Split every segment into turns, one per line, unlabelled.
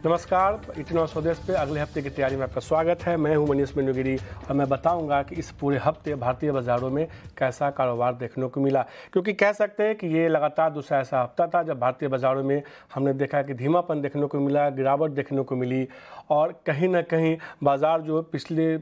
नमस्कार, इटनॉ स्वदेश पे अगले हफ्ते की तैयारी में आपका स्वागत है। मैं हूं मनीष मेनुगिरी और मैं बताऊंगा कि इस पूरे हफ्ते भारतीय बाजारों में कैसा कारोबार देखने को मिला, क्योंकि कह सकते हैं कि ये लगातार दूसरा ऐसा हफ्ता था जब भारतीय बाजारों में हमने देखा कि धीमापन देखने को मिला, गिरावट देखने को मिली और कहीं ना कहीं बाजार जो पिछले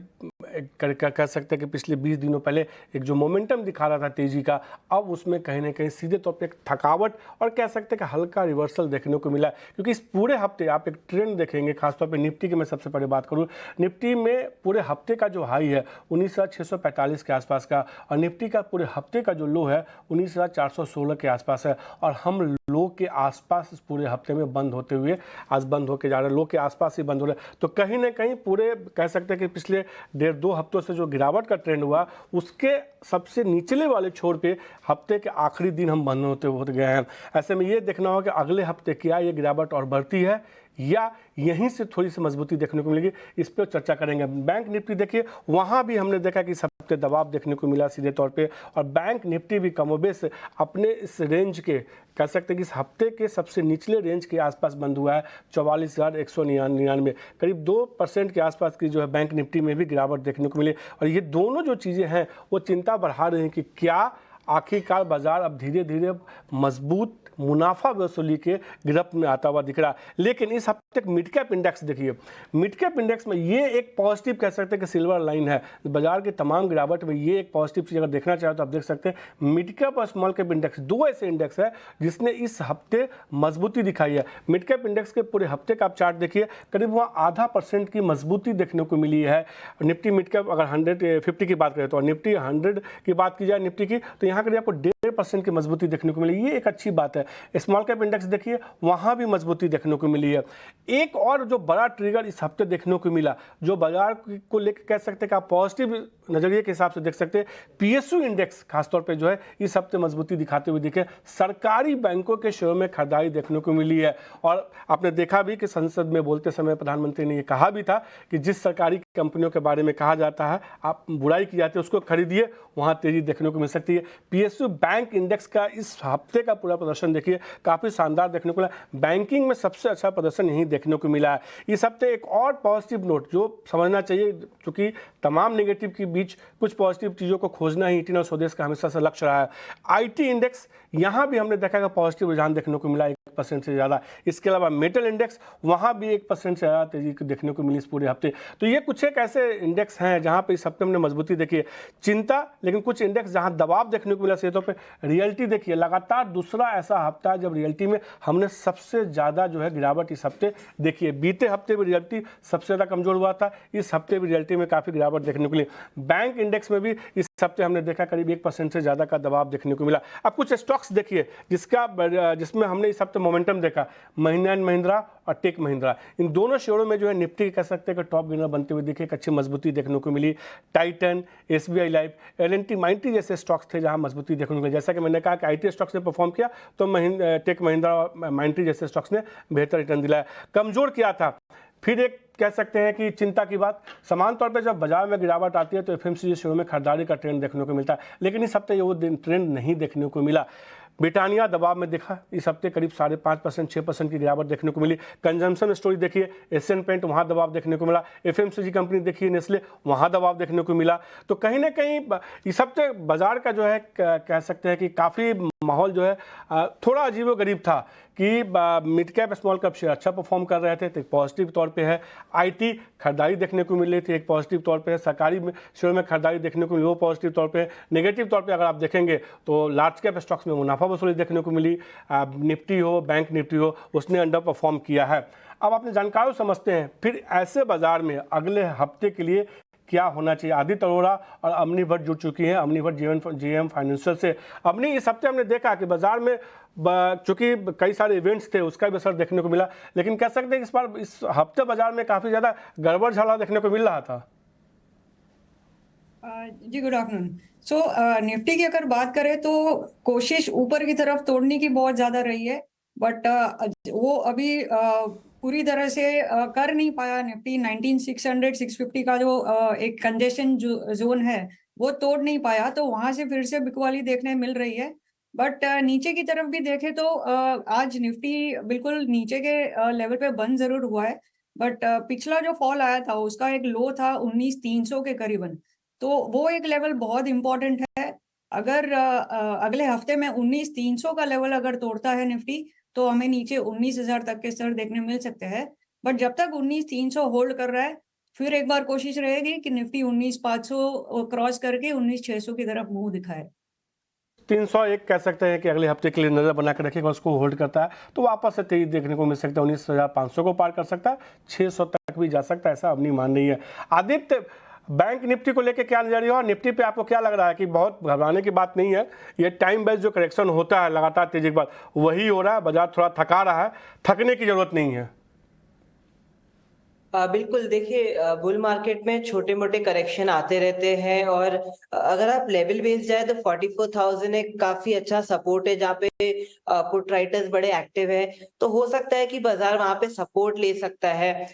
कह सकते हैं कि पिछले 20 दिनों पहले एक जो मोमेंटम दिखा रहा था तेजी का, अब उसमें कहीं ना कहीं सीधे तौर पे एक थकावट और कह सकते हैं कि हल्का रिवर्सल देखने को मिला। क्योंकि इस पूरे हफ्ते आप एक ट्रेंड देखेंगे, खासतौर पे निफ्टी की मैं सबसे पहले बात करूं, निफ्टी में पूरे हफ्ते का जो हाई है 19,645 के आसपास का और निफ्टी का पूरे हफ्ते का जो लो है 19,416 के आसपास है और हम लो के आसपास इस पूरे हफ्ते में बंद होते हुए आज बंद होके जा रहे हैं, लो के आसपास ही बंद हो रहे हैं। तो कहीं ना कहीं पूरे कह सकते हैं कि पिछले 1.5-2 हफ्तों से जो गिरावट का ट्रेंड हुआ उसके सबसे निचले वाले छोर पे हफ्ते के आखिरी दिन हम बंद होते गए हैं। ऐसे में ये देखना होगा कि अगले हफ्ते क्या ये गिरावट और बढ़ती है या यहीं से थोड़ी सी मजबूती देखने को मिलेगी, इस पर चर्चा करेंगे। बैंक निफ्टी देखिए, वहाँ भी हमने देखा कि इस हफ्ते दबाव देखने को मिला सीधे तौर पे और बैंक निफ्टी भी कमोबेश अपने इस रेंज के कह सकते हैं कि इस हफ्ते के सबसे निचले रेंज के आसपास बंद हुआ है 44,199, करीब 2% के आसपास की जो है बैंक निफ्टी में भी गिरावट देखने को मिली। और ये दोनों जो चीज़ें हैं वो चिंता बढ़ा रही हैं कि क्या आखिरकार बाजार अब धीरे धीरे मजबूत मुनाफा वसूली के गिरफ्त में आता हुआ दिख रहा है। लेकिन इस हफ्ते मिड कैप इंडेक्स देखिए, मिड कैप इंडेक्स में ये एक पॉजिटिव कह सकते हैं कि सिल्वर लाइन है बाजार की तमाम गिरावट में। ये एक पॉजिटिव चीज़ अगर देखना चाहे तो आप देख सकते हैं मिड कैप और स्मॉल कैप इंडेक्स दो ऐसे इंडेक्स है जिसने इस हफ्ते मजबूती दिखाई है। मिड कैप इंडेक्स के पूरे हफ्ते का आप चार्ट देखिए, करीब वहाँ 0.5% की मजबूती देखने को मिली है। निफ्टी मिड कैप अगर 150 की बात करें तो निफ्टी 100 की बात की जाए निफ्टी की तो यहाँ करीब आपको 1.5% की मजबूती देखने को मिली, ये एक अच्छी बात है। स्मॉल कैप इंडेक्स देखिए, वहां भी मजबूती देखने को मिली है। एक और जो बड़ा ट्रिगर इस हफ्ते देखने को मिला जो बाजार को लेकर कह सकते हैं कि आप पॉजिटिव नजरिए के हिसाब से देख सकते हैं, पीएसयू इंडेक्स खासतौर पे जो है इस हफ्ते मजबूती दिखाते हुए दिखे। सरकारी बैंकों के शेयरों में खरीदारी देखने को मिली है और आपने देखा भी कि संसद में बोलते समय प्रधानमंत्री ने यह कहा भी था कि जिस सरकारी कंपनियों के बारे में कहा जाता है आप बुराई की जाती है उसको खरीदिए, वहां तेजी देखने को मिल सकती है। पीएसयू बैंक इंडेक्स का इस हफ्ते का पूरा प्रदर्शन देखिए, काफी शानदार देखने को मिला। बैंकिंग में सबसे अच्छा प्रदर्शन यही देखने को मिला है इस हफ्ते। एक और पॉजिटिव नोट जो समझना चाहिए, क्योंकि तमाम नेगेटिव के बीच कुछ पॉजिटिव चीजों को खोजना ही इटनॉ स्वदेश का हमेशा से लक्ष्य रहा है। आईटी इंडेक्स, यहां भी हमने देखा कि पॉजिटिव रुझान देखने को मिला 1% से ज्यादा। इसके अलावा मेटल इंडेक्स, वहां भी 1% से ज्यादा तेजी देखने को मिली इस पूरे हफ्ते। तो ये कुछ एक ऐसे इंडेक्स हैं जहां पे इस हफ्ते हमने मजबूती देखी है। चिंता, लेकिन कुछ इंडेक्स जहां दबाव देखने को मिला सेहतों पे। रियल्टी देखिए, लगातार दूसरा ऐसा हफ्ता है जब रियल्टी में हमने सबसे ज्यादा जो है गिरावट इस हफ्ते देखी है। बीते हफ्ते भी रियल्टी सबसे ज्यादा कमजोर हुआ था, इस हफ्ते भी रियल्टी में काफी गिरावट देखने को मिली। बैंक इंडेक्स में भी इस हफ्ते हमने देखा करीब 1% से ज्यादा का दबाव देखने को मिला। अब कुछ स्टॉक्स देखिए जिसमें हमने इस हफ्ते मोमेंटम देखा, महिंद्रा एंड महिंद्रा और टेक महिंद्रा, इन दोनों शेयरों में जो है निफ्टी कह सकते हैं कि टॉप विनर बनते हुए दिखे, एक अच्छी मजबूती देखने को मिली। Titan, SBI Life, L&T, Mindtree जैसे स्टॉक्स थे जहां मजबूती देखने को मिली। जैसा कि मैंने कहा कि आईटी स्टॉक्स ने परफॉर्म किया तो टेक महिंद्रा और माइंट्री जैसे स्टॉक्स ने बेहतर रिटर्न दिलाया। कमजोर किया था फिर एक कह सकते हैं कि चिंता की बात, समान तौर पे जब बाजार में गिरावट आती है तो एफएमसीजी शेयरों में खरीदारी का ट्रेंड देखने को मिलता है, लेकिन इस हफ्ते वो ट्रेंड नहीं देखने को मिला। ब्रिटानिया दबाव में देखा, इस हफ्ते करीब 5.5% 6% की गिरावट देखने को मिली। कंजम्पशन स्टोरी देखिए, एशियन पेंट, वहाँ दबाव देखने को मिला। एफएमसीजी कंपनी देखिए नेस्ले, वहाँ दबाव देखने को मिला। तो कहीं ना कहीं इस हफ्ते बाजार का जो है कह सकते हैं कि काफ़ी माहौल जो है थोड़ा अजीबोगरीब था कि mid cap small cap share अच्छा परफॉर्म कर रहे थे, तो एक पॉजिटिव तौर पे है। आईटी खरीदारी देखने को मिल रही थी, एक पॉजिटिव तौर पे है। सरकारी शेयर में खरीदारी देखने को मिली, वो पॉजिटिव तौर पे है। नेगेटिव तौर पे अगर आप देखेंगे तो लार्ज कैप स्टॉक्स में मुनाफा वसूली देखने को मिली। निफ्टी हो, बैंक निफ्टी हो, उसने अंडर परफॉर्म किया है। अब अपने जानकारों समझते हैं फिर ऐसे बाजार में अगले हफ्ते के लिए क्या होना चाहिए। आदित्य अरोड़ा और अमनी भट्ट जुड़ चुकी हैं, अमनी भट्ट जेएम फाइनेंशियल से। अमनी, इस हफ्ते हमने देखा कि बाजार में चूंकि कई सारे इवेंट्स थे उसका भी असर देखने को मिला, लेकिन कह सकते हैं कि इस बार इस हफ्ते बाजार में काफी ज्यादा गड़बड़ झाला देखने को मिल रहा था।
जी गुड आफ्टरनून। निफ्टी की अगर बात करें तो कोशिश ऊपर की तरफ तोड़ने की बहुत ज्यादा रही है, बट वो अभी पूरी तरह से कर नहीं पाया। निफ्टी 19,600 650 का जो एक कंजेशन जोन है वो तोड़ नहीं पाया, तो वहां से फिर से बिकवाली देखने मिल रही है। बट नीचे की तरफ भी देखें तो आज निफ्टी बिल्कुल नीचे के लेवल पे बंद जरूर हुआ है, बट पिछला जो फॉल आया था उसका एक लो था 19,300 के करीबन। तो वो एक लेवल बहुत इंपॉर्टेंट है। अगर अगले हफ्ते में 19,300 का लेवल अगर तोड़ता है निफ्टी, तो हमें नीचे 19,000 तक के स्तर देखने मिल सकते हैं। बट जब तक 19,300 होल्ड कर रहा है, फिर एक बार कोशिश रहेगी कि निफ्टी 19,500 क्रॉस करके 19,600 की तरफ मुंह दिखाए।
301 कह सकते हैं कि अगले हफ्ते के लिए नज़र बना कर रखेगा, उसको होल्ड करता है तो वापस से तेजी देखने को मिल सकता है। 19,500 को पार कर सकता है, 600 तक भी जा सकता है, ऐसा अपनी मान रही है। आदित्य, बैंक निफ्टी को लेकर क्या नजरिया और निफ्टी पे आपको क्या लग रहा है कि बहुत घबराने की बात नहीं है, ये टाइम बेस्ड जो करेक्शन होता है लगातार तेजी के बाद वही हो रहा है, बाजार थोड़ा थका रहा है, थकने की जरूरत नहीं है।
बिल्कुल देखिए, बुल मार्केट में छोटे मोटे करेक्शन आते रहते हैं और अगर आप लेवल बेस जाए तो 44,000 एक काफी अच्छा सपोर्ट है जहाँ पे पुट राइटर्स बड़े एक्टिव है, तो हो सकता है कि बाजार वहां पे सपोर्ट ले सकता है।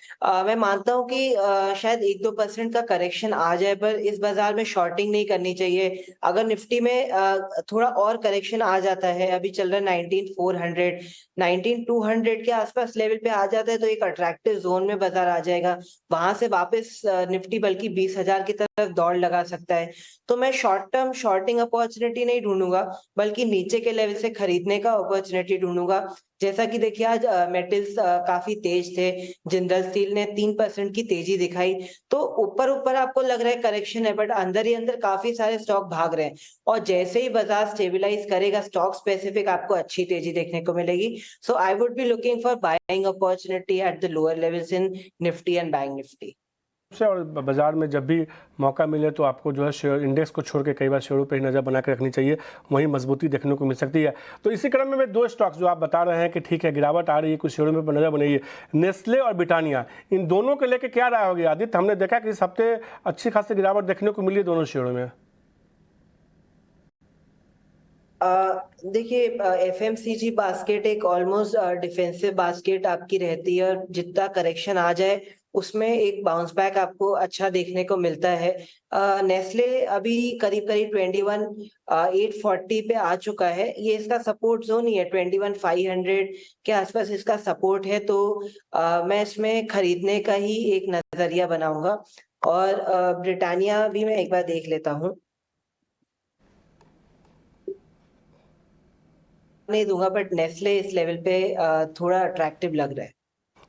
मैं मानता हूँ कि शायद 1-2% का करेक्शन आ जाए, पर इस बाजार में शॉर्टिंग नहीं करनी चाहिए। अगर निफ्टी में थोड़ा और करेक्शन आ जाता है, अभी चल रहा है 19,400, 19,200 के आसपास लेवल पे आ जाता है तो एक अट्रैक्टिव जोन में बाजार आ जाएगा। वहां से वापस निफ्टी बल्कि 20,000 की तरफ दौड़ लगा सकता है। तो मैं शॉर्ट टर्म शॉर्टिंग अपॉर्चुनिटी नहीं ढूंढूंगा, बल्कि नीचे के लेवल से खरीदने का अपॉर्चुनिटी ढूंढूंगा। जैसा कि देखिए आज मेटल्स काफी तेज थे, जिंदल स्टील ने 3% की तेजी दिखाई। तो ऊपर ऊपर आपको लग रहा है करेक्शन है, बट अंदर ही अंदर काफी सारे स्टॉक भाग रहे हैं और जैसे ही बाजार स्टेबलाइज करेगा, स्टॉक स्पेसिफिक आपको अच्छी तेजी देखने को मिलेगी। So I would be looking for buying opportunity at the lower levels in Nifty and Bank Nifty.
से और बाजार में जब भी मौका मिले तो आपको जो है शेयर इंडेक्स को छोड़ के कई बार शेयरों पे ही नज़र बना के रखनी चाहिए, वहीं मजबूती देखने को मिल सकती है। तो इसी क्रम में मैं दो स्टॉक्स जो आप बता रहे हैं कि ठीक है गिरावट आ रही है, कुछ शेयरों में नज़र बनी है, नेस्ले और ब्रिटानिया, इन दोनों के लेके क्या राय होगी आदित्य? हमने देखा कि इस हफ्ते अच्छी खासी गिरावट देखने को मिली दोनों शेयरों में।
देखिए, एफएमसीजी बास्केट एक ऑलमोस्ट डिफेंसिव बास्केट आपकी रहती है और जितना करेक्शन आ जाए उसमें एक बाउंस बैक आपको अच्छा देखने को मिलता है। नेस्ले अभी करीब करीब 21,840 पे आ चुका है, ये इसका सपोर्ट जोन ही है, 21,500 के आसपास इसका सपोर्ट है। तो मैं इसमें खरीदने का ही एक नजरिया बनाऊंगा और ब्रिटानिया भी मैं एक बार देख लेता हूँ, नहीं दूंगा, बट नेस्ले इस लेवल पे थोड़ा अट्रैक्टिव लग रहा है।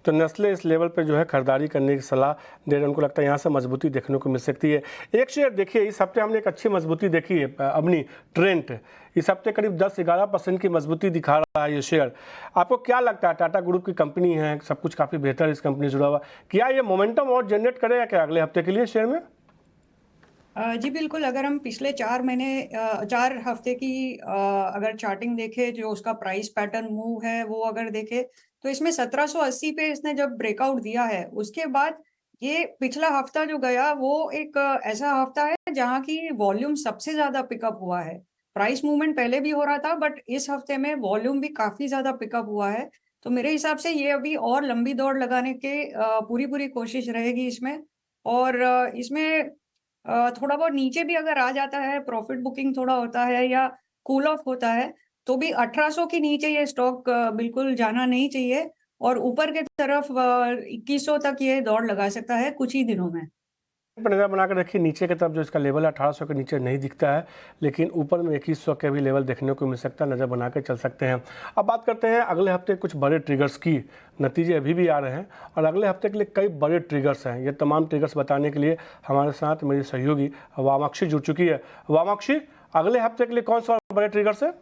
तो नेस्ले इस लेवल पे जो है खरीदारी करने की सलाह दे रहे हैं, उनको लगता है यहाँ से मजबूती देखने को मिल सकती है। एक शेयर देखिए, इस हफ्ते हमने एक अच्छी मजबूती देखी है, अपनी ट्रेंट इस हफ्ते करीब 10-11% की मजबूती दिखा रहा है ये शेयर। आपको क्या लगता है, टाटा ग्रुप की कंपनी है, सब कुछ काफ़ी बेहतर इस कंपनी से जुड़ा हुआ, क्या ये मोमेंटम और जनरेट करेगा क्या अगले हफ्ते के लिए शेयर में?
जी बिल्कुल। अगर हम पिछले 4 हफ्ते की अगर चार्टिंग देखें, जो उसका प्राइस पैटर्न मूव है वो अगर देखें, तो इसमें 1780 पे इसने जब ब्रेकआउट दिया है, उसके बाद ये पिछला हफ्ता जो गया वो एक ऐसा हफ्ता है जहाँ की वॉल्यूम सबसे ज्यादा पिकअप हुआ है। प्राइस मूवमेंट पहले भी हो रहा था, बट इस हफ्ते में वॉल्यूम भी काफी ज्यादा पिकअप हुआ है। तो मेरे हिसाब से ये अभी और लंबी दौड़ लगाने के पूरी पूरी कोशिश रहेगी इसमें। और इसमें थोड़ा बहुत नीचे भी अगर आ जाता है, प्रॉफिट बुकिंग थोड़ा होता है या कूल ऑफ होता है, तो भी 1800 के नीचे ये स्टॉक बिल्कुल जाना नहीं चाहिए और ऊपर के तरफ 2100 तक ये दौड़ लगा सकता है कुछ ही दिनों में।
पर नज़र बनाकर देखिए, नीचे की तरफ जो इसका लेवल है 1800 के नीचे नहीं दिखता है, लेकिन ऊपर में 2100 के भी लेवल देखने को मिल सकता है, नज़र बना के चल सकते हैं। अब बात करते हैं अगले हफ्ते कुछ बड़े ट्रिगर्स की, नतीजे अभी भी आ रहे हैं और अगले हफ्ते के लिए कई बड़े ट्रिगर्स हैं। ये तमाम ट्रिगर्स बताने के लिए हमारे साथ मेरी सहयोगी वामाक्षी जुड़ चुकी है। वामाक्षी, अगले हफ्ते के लिए कौन सा बड़े ट्रिगर्स है?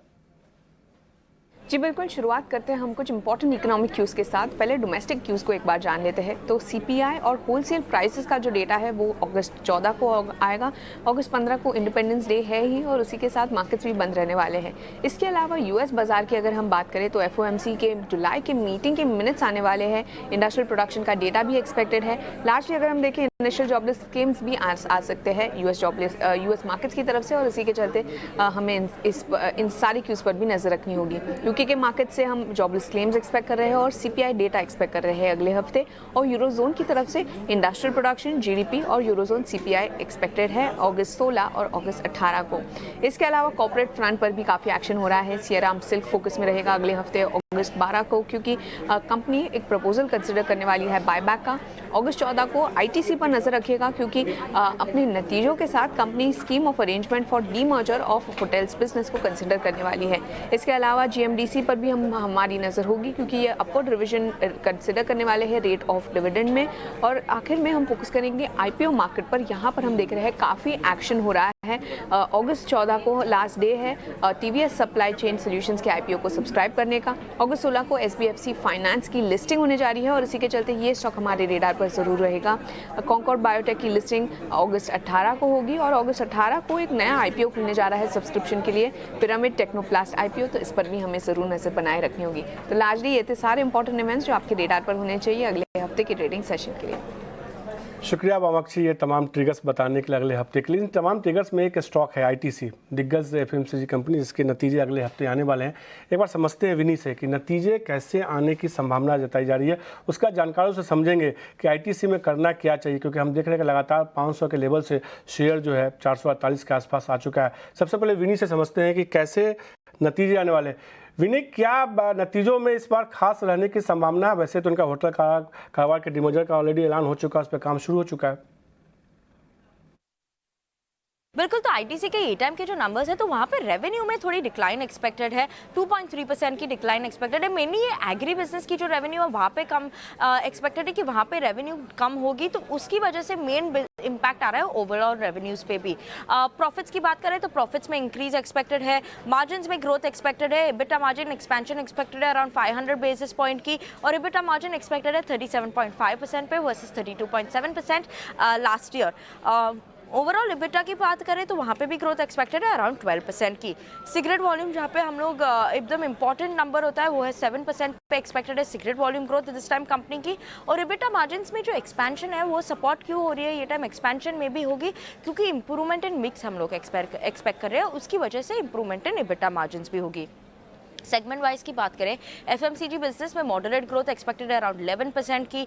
जी बिल्कुल, शुरुआत करते हैं हम कुछ इंपॉर्टेंट इकोनॉमिक क्यूज़ के साथ। पहले डोमेस्टिक क्यूज़ को एक बार जान लेते हैं। तो सीपीआई और होलसेल प्राइसेस का जो डेटा है वो अगस्त 14 को आएगा। अगस्त 15 को इंडिपेंडेंस डे है ही और उसी के साथ मार्केट्स भी बंद रहने वाले हैं। इसके अलावा यूएस बाजार की अगर हम बात करें तो एफओएमसी के जुलाई के मीटिंग के मिनट्स आने वाले हैं। इंडस्ट्रियल प्रोडक्शन का डेटा भी एक्सपेक्टेड है। लार्जली अगर हम देखें इनिशियल जॉबलेस क्लेम्स भी आ सकते हैं यूएस मार्केट्स की तरफ से, और इसी के चलते हमें इन सारी क्यूज़ पर भी नज़र रखनी होगी। यूके के मार्केट से हम जॉबलेस क्लेम्स एक्सपेक्ट कर रहे हैं और सीपीआई डेटा एक्सपेक्ट कर रहे हैं अगले हफ्ते, और यूरोजोन की तरफ से इंडस्ट्रियल प्रोडक्शन, जीडीपी और यूरोजोन सीपीआई एक्सपेक्टेड है अगस्त 16 और अगस्त 18 को। इसके अलावा कॉर्पोरेट फ्रंट पर भी काफ़ी एक्शन हो रहा है। सीआरएम सिल्क फोकस में रहेगा अगले हफ्ते अगस्त 12 को, क्योंकि कंपनी एक प्रपोजल कंसिडर करने वाली है बायबैक का। अगस्त 14 को आईटीसी पर नजर रखिएगा, क्योंकि अपने नतीजों के साथ company scheme of arrangement for demerger of hotels business को कंसिडर करने वाली है। इसके अलावा जीएमडीसी पर भी हमारी नज़र होगी, क्योंकि ये अपवर्ड रिवीजन कंसिडर करने वाले हैं रेट ऑफ डिविडेंड में। और आखिर में हम फोकस करेंगे आईपीओ मार्केट पर। यहाँ पर हम देख रहे हैं काफ़ी एक्शन हो रहा है। अगस्त 14 को लास्ट डे है टीवीएस सप्लाई चेन सॉल्यूशंस के आईपीओ को सब्सक्राइब करने का। अगस्त 16 को एसबीएफसी फाइनेंस की लिस्टिंग होने जा रही है, और इसी के चलते ये स्टॉक हमारे रेडार पर ज़रूर रहेगा। कॉन्कॉर्ड बायोटेक की लिस्टिंग अगस्त 18 को होगी, और अगस्त 18 को एक नया आईपीओ खुलने जा रहा है सब्सक्रिप्शन के लिए, पिरामिड टेक्नोप्लास्ट आईपीओ, तो इस पर भी हमें ज़रूर नज़र बनाए रखनी होगी। तो लार्जली ये थे सारे इंपॉर्टेंट इवेंट्स जो आपके रेडार पर होने चाहिए अगले हफ्ते के ट्रेडिंग सेशन के लिए।
शुक्रिया बामाक्षी, ये तमाम ट्रिगर्स बताने के लिए अगले हफ्ते के लिए। इन तमाम ट्रिगर्स में एक स्टॉक है आईटीसी, दिग्गज एफएमसीजी कंपनी, जिसके नतीजे अगले हफ्ते आने वाले हैं। एक बार समझते हैं विनी से कि नतीजे कैसे आने की संभावना जताई जा रही है, उसका जानकारों से समझेंगे कि आईटीसी में करना क्या चाहिए, क्योंकि हम देख रहे हैं कि लगातार 500 के लेवल से शेयर जो है 448 के आसपास आ चुका है। सबसे पहले विनी से समझते हैं कि कैसे नतीजे आने वाले हैं। विनी, क्या नतीजों में इस बार खास रहने की संभावना है? वैसे तो उनका होटल कारोबार के डिमर्जर का ऑलरेडी ऐलान हो चुका है, उस पर काम शुरू हो चुका है।
बिल्कुल, तो आईटीसी के टाइम के जो नंबर्स है तो वहाँ पे रेवेन्यू में थोड़ी डिक्लाइन एक्सपेक्टेड है, 2.3% की डिक्लाइन एक्सपेक्टेड है। मेनली ये एग्री बिजनेस की जो रेवेन्यू है वहाँ पे कम एक्सपेक्टेड है कि वहाँ पे रेवेन्यू कम होगी, तो उसकी वजह से मेन इम्पैक्ट आ रहा है ओवरऑल रेवेन्यूज पे भी। प्रॉफिट्स की बात करें तो प्रॉफिट्स में इंक्रीज एक्सपेक्टेड है, मार्जिन्स में ग्रोथ एक्सपेक्टेड है, एबिटा मार्जिन एक्सपेंशन एक्सपेक्टेड है अराउंड 500 बेसिस पॉइंट की, और एबिटा मार्जिन एक्सपेक्टेड है 37.5% पे versus 32.7% last year. Overall EBITDA की बात करें तो वहाँ पे भी ग्रोथ एक्सपेक्टेड है अराउंड 12% की। सिगरेट वॉल्यूम जहाँ पे हम लोग एकदम इंपॉर्टेंट नंबर होता है वो है 7% पे एक्सपेक्टेड है cigarette volume growth this time company की। और एबिटा मार्जिन्स में जो एक्सपेंशन है वो सपोर्ट क्यों हो रही है ये टाइम, एक्सपेंशन में भी होगी क्योंकि इंप्रूवमेंट इन मिक्स हम लोग एक्सपेक्ट कर रहे हैं, उसकी वजह से इंप्रूवमेंट इन एबिटा मार्जिन्स भी होगी। सेगमेंट वाइज की बात करें, एफएमसीजी बिजनेस में मॉडरेट ग्रोथ एक्सपेक्टेड है अराउंड 11% की।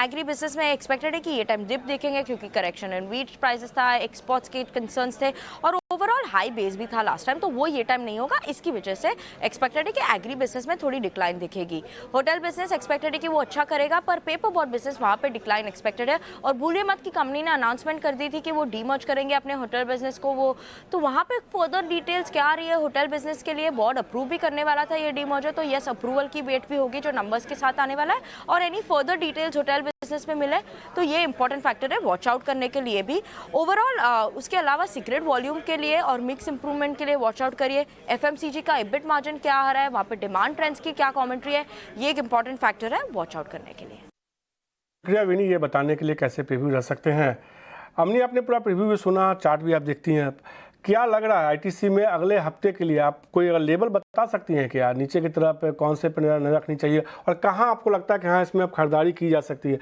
एग्री बिजनेस में एक्सपेक्टेड है कि ये टाइम डिप देखेंगे क्योंकि करेक्शन इन व्हीट प्राइसेस था, एक्सपोर्ट्स के कंसर्न्स थे, और ओवरऑल हाई बेस भी था लास्ट टाइम, तो वो ये टाइम नहीं होगा। इसकी वजह से एक्सपेक्टेड है कि एग्री बिजनेस में थोड़ी डिक्लाइन दिखेगी। होटल बिजनेस एक्सपेक्टेड है कि वो अच्छा करेगा, पर पेपर बोर्ड बिजनेस वहाँ पे डिक्लाइन एक्सपेक्टेड है। और भूलिए मत कि कंपनी ने अनाउंसमेंट कर दी थी कि वो डीमर्ज करेंगे अपने होटल बिजनेस को, वो तो वहाँ पे फर्दर डिटेल्स क्या आ रही है होटल बिजनेस के लिए, बोर्ड अप्रूव भी करने वाला था ये डीमर्जर, तो यस अप्रूवल की वेट भी होगी जो नंबर्स के साथ आने वाला है। और any further details hotel business में मिले तो ये इंपॉर्टेंट फैक्टर है वॉच आउट करने के लिए भी। ओवरऑल उसके अलावा सिगरेट वॉल्यूम के लिए और मिक्स इंप्रूवमेंट के लिए वॉच आउट करिए। एफएमसीजी का एबिट मार्जिन क्या आ रहा है, वहाँ पे डिमांड ट्रेंड्स की क्या कमेंट्री है, ये एक इंपॉर्टेंट फैक्टर है वॉच आउट करने के लिए।
शुक्रिया विनी, ये बताने के लिए कैसे प्रीव्यू रह सकते हैं। हमने आपने पूरा प्रीव्यू भी सुना, चार्ट भी आप देखती हैं, क्या लग रहा है आईटीसी में अगले हफ्ते के लिए? आप कोई अगर लेवल बता सकती हैं क्या, नीचे की तरफ कौन से पर नजर रखनी चाहिए, और कहाँ आपको लगता है कि हाँ इसमें अब खरीदारी की जा सकती है?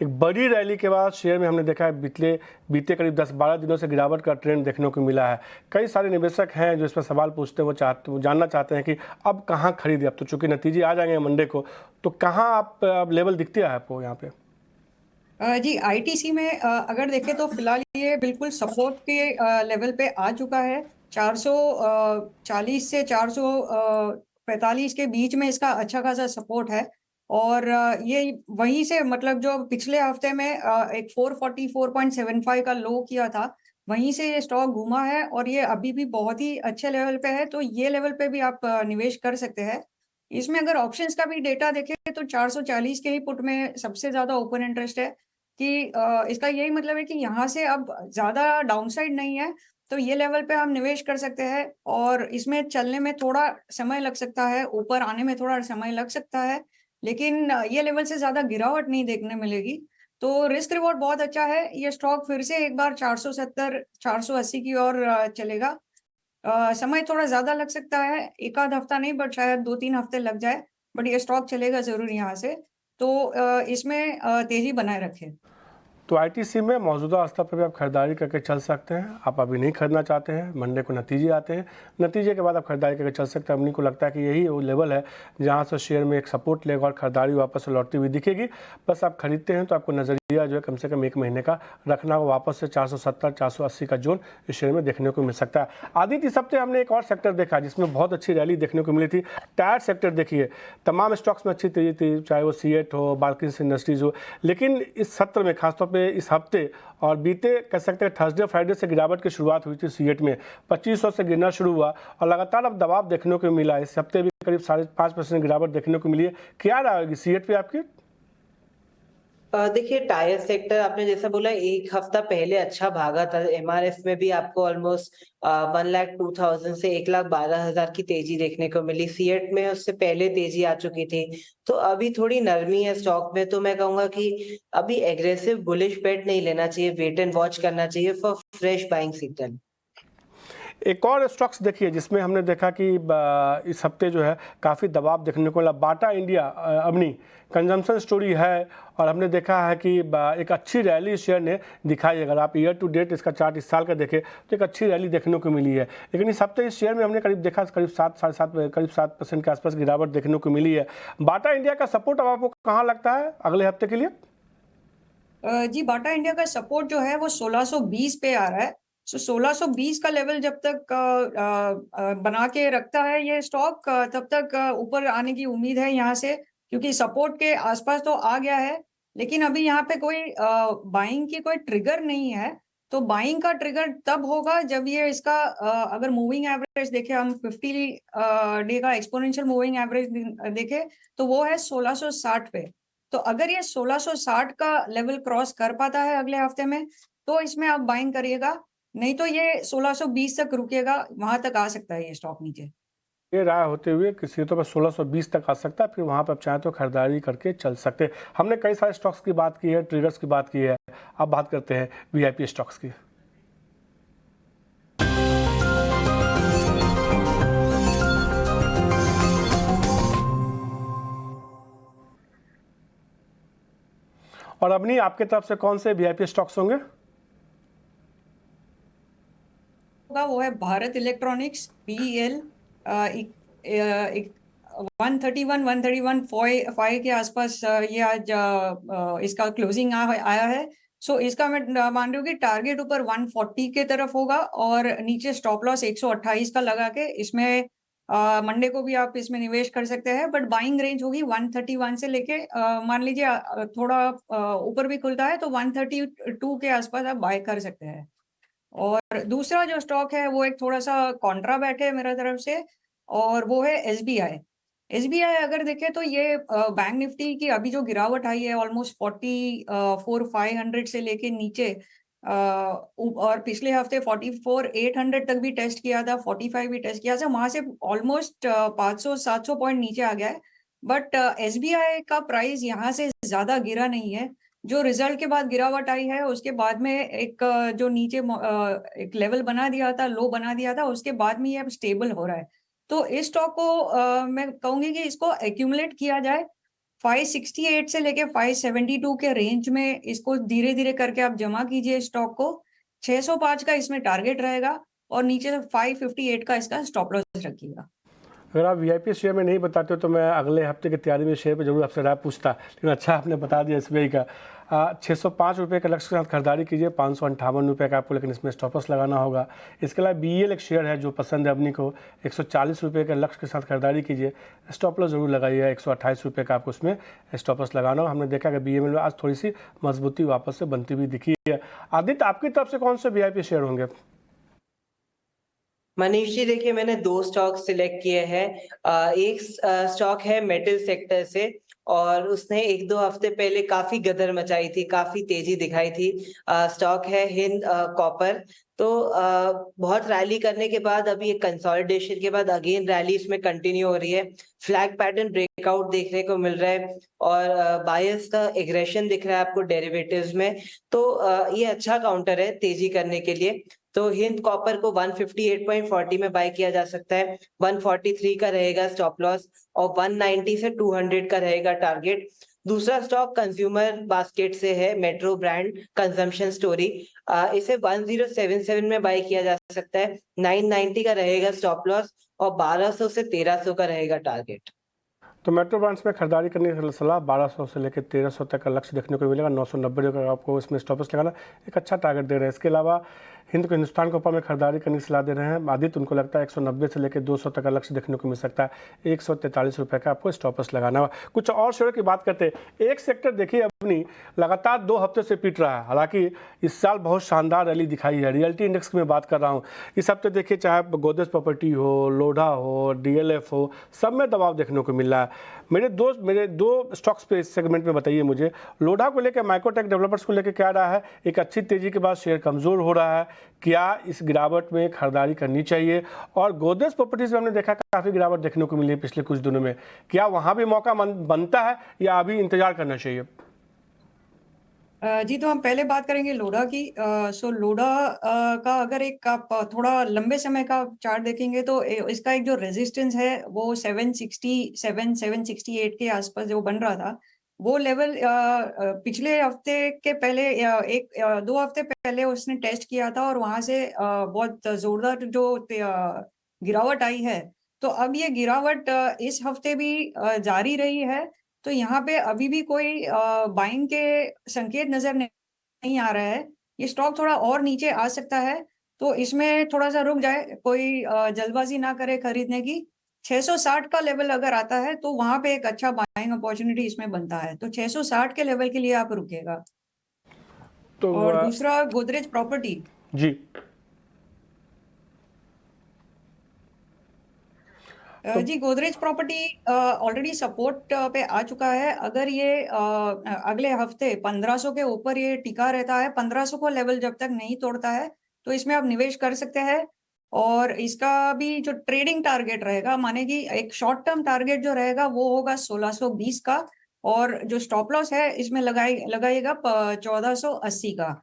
एक बड़ी रैली के बाद शेयर में हमने देखा है बीते करीब 10-12 दिनों से गिरावट का ट्रेंड देखने को मिला है। कई सारे निवेशक हैं जो इस पर सवाल पूछते हैं, वो जानना चाहते हैं कि अब कहाँ खरीदें। अब तो चूंकि नतीजे आ जाएंगे मंडे को, तो कहाँ आप लेवल दिखते हैं आपको यहाँ पे?
जी, आईटीसी में अगर देखें तो फिलहाल ये बिल्कुल सपोर्ट के लेवल पे आ चुका है। 440 से 445 के बीच में इसका अच्छा खासा सपोर्ट है, और ये वहीं से मतलब जो पिछले हफ्ते में एक 444.75 का लो किया था, वहीं से ये स्टॉक घूमा है और ये अभी भी बहुत ही अच्छे लेवल पे है, तो ये लेवल पे भी आप निवेश कर सकते हैं। इसमें अगर ऑप्शंस का भी डेटा देखें तो 440 के ही पुट में सबसे ज्यादा ओपन इंटरेस्ट है कि इसका यही मतलब है कि यहाँ से अब ज्यादा डाउनसाइड नहीं है, तो ये लेवल पे हम निवेश कर सकते हैं। और इसमें चलने में थोड़ा समय लग सकता है, ऊपर आने में थोड़ा समय लग सकता है, लेकिन ये लेवल से ज्यादा गिरावट नहीं देखने मिलेगी, तो रिस्क रिवॉर्ड बहुत अच्छा है। ये स्टॉक फिर से एक बार 470 480 की ओर चलेगा। समय थोड़ा ज्यादा लग सकता है, एक आध हफ्ता नहीं बट शायद 2-3 हफ्ते लग जाए, बट ये स्टॉक चलेगा जरूर यहाँ से, तो इसमें तेजी बनाए रखें।
तो आईटीसी में मौजूदा स्तर पर भी आप खरीदारी करके चल सकते हैं। आप अभी नहीं खरीदना चाहते हैं, मंडे को नतीजे आते हैं, नतीजे के बाद आप खरीदारी करके चल सकते हैं। अपनी को लगता है कि यही वो लेवल है जहां से शेयर में एक सपोर्ट लेगा और खरीदारी वापस से लौटती हुई दिखेगी। बस आप खरीदते हैं तो आपको नज़रिया जो है कम से कम 1 महीने का रखना होगा। वापस से 470 480 का जोन इस शेयर में देखने को मिल सकता है। आदित्य, इस हफ्ते हमने एक और सेक्टर देखा जिसमें बहुत अच्छी रैली देखने को मिली थी। टायर सेक्टर देखिए, तमाम स्टॉक्स में अच्छी तेजी थी, चाहे वो सीएट हो, बाल्किंस इंडस्ट्रीज हो। लेकिन इस सत्र में खासतौर पे इस हफ्ते और बीते कह सकते हैं थर्सडे फ्राइडे से गिरावट की शुरुआत हुई थी। सीएट में 2500 से गिरना शुरू हुआ और लगातार अब दबाव देखने को मिला। इस हफ्ते भी करीब 5.5% गिरावट देखने को मिली है। क्या रहेगी सीएट पे आपकी?
देखिए, टायर सेक्टर आपने जैसा बोला, एक हफ्ता पहले अच्छा भागा था। एमआरएफ में भी आपको ऑलमोस्ट 1,02,000 से 1,12,000 की तेजी देखने को मिली। सीएट में उससे पहले तेजी आ चुकी थी, तो अभी थोड़ी नरमी है स्टॉक में। तो मैं कहूंगा कि अभी एग्रेसिव बुलिश बेट नहीं लेना चाहिए, वेट एंड वॉच करना चाहिए फॉर फ्रेश बाइंग सिग्नल।
एक और स्टॉक्स देखिए जिसमें हमने देखा कि इस हफ्ते जो है काफ़ी दबाव देखने को मिला। बाटा इंडिया अपनी कंजम्पशन स्टोरी है और हमने देखा है कि एक अच्छी रैली शेयर ने दिखाई। अगर आप ईयर टू डेट इसका चार्ट इस साल का देखें तो एक अच्छी रैली देखने को मिली है। लेकिन इस हफ्ते इस शेयर में हमने करीब देखा करीब 7% के आसपास गिरावट देखने को मिली है। बाटा इंडिया का सपोर्ट अब आपको कहाँ लगता है अगले हफ्ते के लिए?
जी, बाटा इंडिया का सपोर्ट जो है वो 1620 पे आ रहा है। 1620 का लेवल जब तक बना के रखता है ये स्टॉक, तब तक ऊपर आने की उम्मीद है यहाँ से, क्योंकि सपोर्ट के आसपास तो आ गया है। लेकिन अभी यहाँ पे कोई बाइंग की कोई ट्रिगर नहीं है। तो बाइंग का ट्रिगर तब होगा जब ये इसका अगर मूविंग एवरेज देखे, हम 50 डे का एक्सपोनेंशियल मूविंग एवरेज देखे तो वो है 1660 पे। तो अगर ये 1660 का लेवल क्रॉस कर पाता है अगले हफ्ते में तो इसमें आप बाइंग करिएगा, नहीं तो ये 1620 तक रुकेगा, वहां तक आ सकता है ये स्टॉक नीचे।
ये राय होते हुए किसी तो पर 1620 तक आ सकता है, फिर वहां पर आप चाहें तो खरीदारी करके चल सकते हैं। हमने कई सारे स्टॉक्स की बात की है, ट्रिगर्स की बात की है। अब बात करते हैं वीआईपी स्टॉक्स की। और अपनी आपके तरफ से कौन से वीआईपी स्टॉक्स होंगे?
वो है भारत इलेक्ट्रॉनिक्स, BEL, 131-131.5 के आसपास ये आज इसका क्लोजिंग आया है। सो इसका मैं मान रही हूँ कि टारगेट ऊपर 140 के तरफ होगा और नीचे स्टॉप लॉस 128 का लगा के इसमें मंडे को भी आप इसमें निवेश कर सकते हैं। बट बाइंग रेंज होगी 131 से लेके मान लीजिए थोड़ा ऊपर भी खुलता है तो 132 के आसपास आप बाय कर सकते हैं। और दूसरा जो स्टॉक है वो एक थोड़ा सा कॉन्ट्रा बैठ है मेरा तरफ से, और वो है SBI। अगर देखें तो ये बैंक निफ्टी की अभी जो गिरावट आई है ऑलमोस्ट 44,500 से लेके नीचे, और पिछले हफ्ते 44,800 तक भी टेस्ट किया था, 45 भी टेस्ट किया था, वहां से ऑलमोस्ट 500-700 पॉइंट नीचे आ गया है। बट SBI का प्राइस यहाँ से ज्यादा गिरा नहीं है। जो रिजल्ट के बाद गिरावट आई है उसके बाद में एक जो नीचे एक लेवल बना दिया था, लो बना दिया था, उसके बाद में ये अब स्टेबल हो रहा है। तो इस स्टॉक को मैं कहूंगी कि इसको एक्यूमुलेट किया जाए 568 से लेके 572 के रेंज में। इसको धीरे धीरे करके आप जमा कीजिए स्टॉक को। 605 का इसमें टारगेट रहेगा और नीचे से 558 का इसका स्टॉप लॉस रखिएगा।
अगर आप वीआईपी शेयर में नहीं बताते हो तो मैं अगले हफ्ते की तैयारी में शेयर पे जरूर आपसे राय पूछता, लेकिन अच्छा आपने बता दिया SBI का। 605 रुपये के लक्ष्य के साथ खरीदारी कीजिए, 558 रुपये का आपको लेकिन इसमें स्टॉप लॉस लगाना होगा। इसके अलावा BEL एक शेयर है जो पसंद है अपनी को, 140 रुपये के लक्ष्य के साथ खरीदारी कीजिए, स्टॉप लॉस जरूर लगाइए, 128 रुपये का आपको उसमें स्टॉप लॉस लगाना होगा। हमने देखा कि BEL में आज थोड़ी सी मजबूती वापस से बनती हुई दिखी है। आदित्य, आपकी तरफ से कौन से वीआईपी शेयर होंगे?
मनीष जी, देखिए मैंने 2 स्टॉक सिलेक्ट किए हैं। एक स्टॉक है मेटल सेक्टर से, और उसने 1-2 हफ्ते पहले काफी गदर मचाई थी, काफी तेजी दिखाई थी। स्टॉक है हिंद कॉपर। तो बहुत रैली करने के बाद अभी एक कंसोलिडेशन के बाद अगेन रैली इसमें कंटिन्यू हो रही है। फ्लैग पैटर्न ब्रेकआउट देखने को मिल रहा है और बायर्स का एग्रेशन दिख रहा है आपको डेरिवेटिव्स में। तो ये अच्छा काउंटर है तेजी करने के लिए। तो हिंद कॉपर को 158.40 में बाय किया जा सकता है। 143 का रहेगा स्टॉप लॉस और 190 से 200 का रहेगा टारगेट। दूसरा स्टॉक कंज्यूमर बास्केट से है, मेट्रो ब्रांड कंजम्पशन स्टोरी। इसे 1077 में बाय किया जा सकता है। 990 का रहेगा स्टॉप लॉस और 1200 से 1300 का रहेगा टारगेट।
तो मेट्रो ब्रांड्स में खरीदारी करने की सलाह 1200 से लेकर 1300 तक का लक्ष्य देखने को मिलेगा। 990 का आपको इसमें स्टॉप लॉस लगाना, एक अच्छा टारगेट दे रहे हैं। इसके अलावा हिंदुस्तान के ऊपर में खरीदारी करने की सलाह दे रहे हैं आदित्य। उनको लगता है 190 से लेकर 200 तक का लक्ष्य देखने को मिल सकता है। 143 रुपये का आपको स्टॉप लॉस लगाना होगा। कुछ और शेयरों की बात करते हैं। एक सेक्टर देखिए अपनी लगातार 2 हफ्ते से पीट रहा है, हालांकि इस साल बहुत शानदार रैली दिखाई है। रियल्टी इंडेक्स की मैं बात कर रहा हूँ, इस हफ्ते देखिए चाहे गोदरेज प्रॉपर्टी हो, लोढ़ा हो, DLF हो, सब में दबाव देखने को मिल रहा है। मेरे दो स्टॉक्स पे इस सेगमेंट में बताइए मुझे, लोढ़ा को लेकर, माइक्रोटेक डेवलपर्स को लेकर क्या रहा है? एक अच्छी तेजी के बाद शेयर कमज़ोर हो रहा है, क्या इस गिरावट में खरीदारी करनी चाहिए? और गोदरेज प्रॉपर्टीज में हमने देखा काफ़ी गिरावट देखने को मिली है पिछले कुछ दिनों में, क्या वहाँ भी मौका बनता है या अभी इंतजार करना चाहिए?
जी, तो हम पहले बात करेंगे लोढ़ा की। सो लोढ़ा का अगर एक आप थोड़ा लंबे समय का चार्ट देखेंगे तो इसका एक जो रेजिस्टेंस है वो 767 768 के आसपास जो बन रहा था, वो लेवल पिछले हफ्ते के पहले 2 हफ्ते पहले उसने टेस्ट किया था और वहां से बहुत जोरदार जो गिरावट आई है। तो अब ये गिरावट इस हफ्ते भी जारी रही है। तो यहाँ पे अभी भी कोई बाइंग के संकेत नजर नहीं आ रहा है। ये स्टॉक थोड़ा और नीचे आ सकता है, तो इसमें थोड़ा सा रुक जाए, कोई जल्दबाजी ना करे खरीदने की। 660 का लेवल अगर आता है तो वहां पे एक अच्छा बाइंग अपॉर्चुनिटी इसमें बनता है, तो 660 के लेवल के लिए आप रुकेगा।
तो
और दूसरा गोदरेज प्रॉपर्टी
जी,
जी, गोदरेज प्रॉपर्टी ऑलरेडी सपोर्ट पे आ चुका है। अगर ये अगले हफ्ते 1500 के ऊपर ये टिका रहता है, 1500 को लेवल जब तक नहीं तोड़ता है, तो इसमें आप निवेश कर सकते हैं। और इसका भी जो ट्रेडिंग टारगेट रहेगा, माने कि एक शॉर्ट टर्म टारगेट जो रहेगा वो होगा 1620 का, और जो स्टॉप लॉस है इसमें लगाइएगा 1480 का।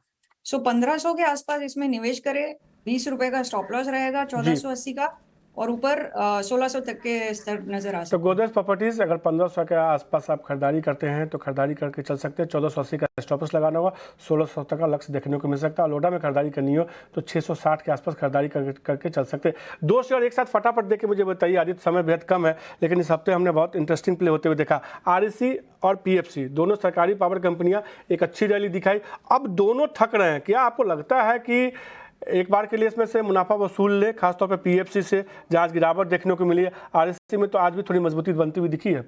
सो 1500 के आसपास इसमें निवेश करें। 20 रुपए का स्टॉप लॉस रहेगा 1480 का, और ऊपर 1600 तक के स्तर नजर आ
तो
सकते हैं।
गोदरेज प्रॉपर्टीज अगर 1500 के आसपास आप खरीदारी करते हैं तो खरीदारी करके चल सकते हैं। 1480 का स्टॉप लॉस लगाना होगा, 1600 तक का लक्ष्य देखने को मिल सकता है। लोढ़ा में खरीदारी करनी हो तो 660 के आसपास खरीदारी करके चल सकते हैं। 2 शेयर एक साथ फटाफट देके मुझे बताइए आदित्य, समय बेहद कम है, लेकिन इस हफ्ते हमने बहुत इंटरेस्टिंग प्ले होते हुए देखा। REC और PFC दोनों सरकारी पावर कंपनियां एक अच्छी रैली दिखाई, अब दोनों थक रहे हैं। क्या आपको लगता है कि एक बार के लिए इसमें से मुनाफा वसूल ले, खासतौर पे PFC से जहाँ गिरावट देखने को मिली है? REC में तो आज भी थोड़ी मजबूती बनती हुई दिखी है।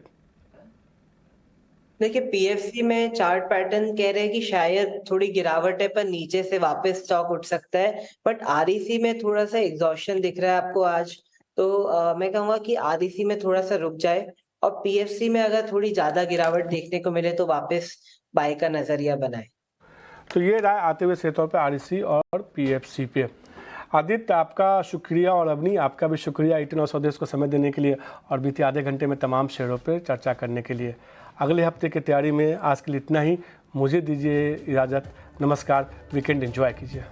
देखिए, PFC में चार्ट पैटर्न कह रहे हैं कि शायद थोड़ी गिरावट है, पर नीचे से वापस स्टॉक उठ सकता है। बट REC में थोड़ा सा एग्जॉशन दिख रहा है आपको आज, तो मैं कहूँगा कि REC में थोड़ा सा रुक जाए, और PFC में अगर थोड़ी ज्यादा गिरावट देखने को मिले तो वापस बाय का नजरिया बनाए।
तो ये राय आते हुए सेहत तौर पर REC और PFC पे। आदित्य, आपका शुक्रिया, और अवनी आपका भी शुक्रिया 18 और स्वदेश को समय देने के लिए और बीते आधे घंटे में तमाम शेयरों पर चर्चा करने के लिए। अगले हफ्ते की तैयारी में आज के लिए इतना ही। मुझे दीजिए इजाज़त, नमस्कार, वीकेंड एंजॉय कीजिए।